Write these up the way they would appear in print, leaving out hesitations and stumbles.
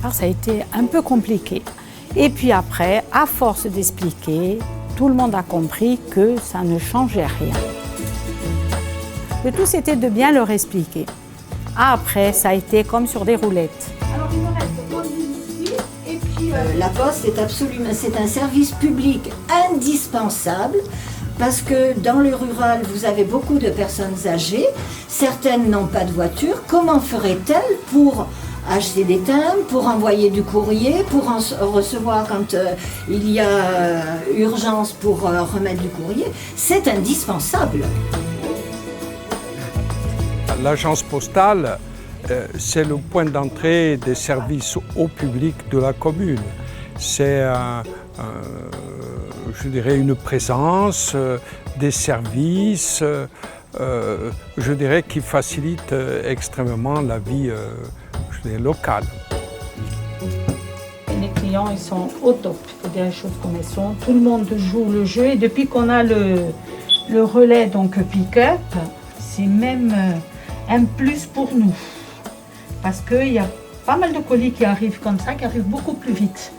départ, ça a été un peu compliqué. Et puis après, à force d'expliquer, tout le monde a compris que ça ne changeait rien. Le tout, c'était de bien leur expliquer. Après, ça a été comme sur des roulettes. Alors, il me reste ici, et puis... La Poste c'est un service public indispensable parce que dans le rural, vous avez beaucoup de personnes âgées. Certaines n'ont pas de voiture. Comment feraient-elles pour acheter des timbres, pour envoyer du courrier, pour en recevoir quand il y a urgence pour remettre du courrier? C'est indispensable. L'agence postale, c'est le point d'entrée des services au public de la commune. C'est, je dirais, une présence, des services, je dirais, qui facilitent extrêmement la vie locale. Les clients, ils sont au top, il faut dire les choses comme elles sont. Tout le monde joue le jeu et depuis qu'on a le relais, donc pick-up, c'est même un plus pour nous. Parce qu'il y a pas mal de colis qui arrivent comme ça, qui arrivent beaucoup plus vite.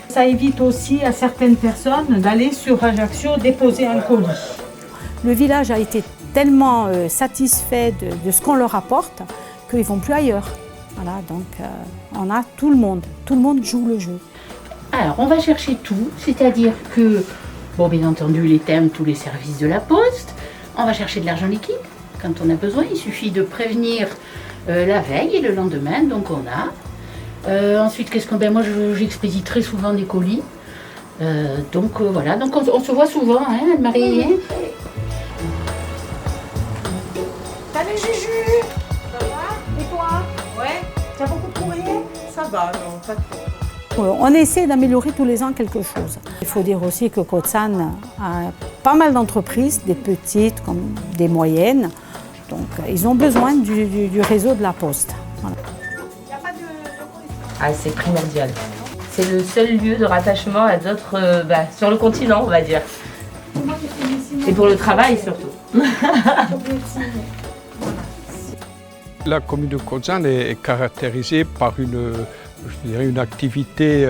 Ça évite aussi à certaines personnes d'aller sur Ajaccio déposer un colis. Le village a été tellement satisfait de ce qu'on leur apporte qu'ils ne vont plus ailleurs. Voilà, donc on a tout le monde joue le jeu. Alors on va chercher tout, c'est-à-dire que, bon bien entendu les thèmes, tous les services de la Poste, on va chercher de l'argent liquide quand on a besoin, il suffit de prévenir la veille et le lendemain, donc on a. Ensuite, qu'est-ce qu'on... Ben moi j'expédie très souvent des colis, donc voilà, donc on se voit souvent, hein, Anne-Marie. Oui. Salut Juju! Ça va? Et toi? Ouais. Tu as beaucoup de courrier? Ça va, non, pas trop. On essaie d'améliorer tous les ans quelque chose. Il faut dire aussi que Côte-Sanne a pas mal d'entreprises, des petites comme des moyennes. Donc ils ont besoin du réseau de la Poste. Voilà. Ah, c'est primordial. C'est le seul lieu de rattachement à d'autres, sur le continent, on va dire. Et pour le travail surtout. La commune de Côte-Sanne est caractérisée par une activité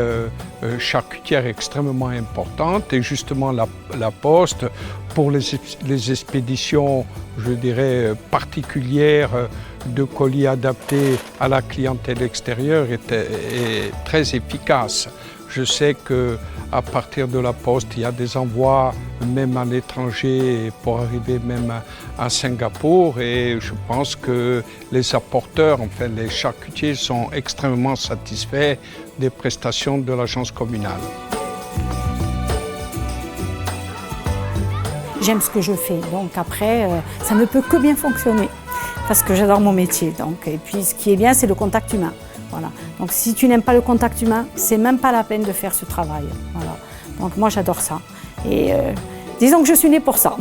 charcutière extrêmement importante et justement la Poste, pour les expéditions, je dirais, particulières de colis adaptés à la clientèle extérieure est très efficace. Je sais qu'à partir de la Poste, il y a des envois même à l'étranger pour arriver même à Singapour et je pense que les apporteurs, enfin les charcutiers sont extrêmement satisfaits des prestations de l'agence communale. J'aime ce que je fais, donc après, ça ne peut que bien fonctionner parce que j'adore mon métier. Donc, et puis ce qui est bien, c'est le contact humain. Voilà. Donc si tu n'aimes pas le contact humain, c'est même pas la peine de faire ce travail. Voilà. Donc moi j'adore ça. Et disons que je suis née pour ça.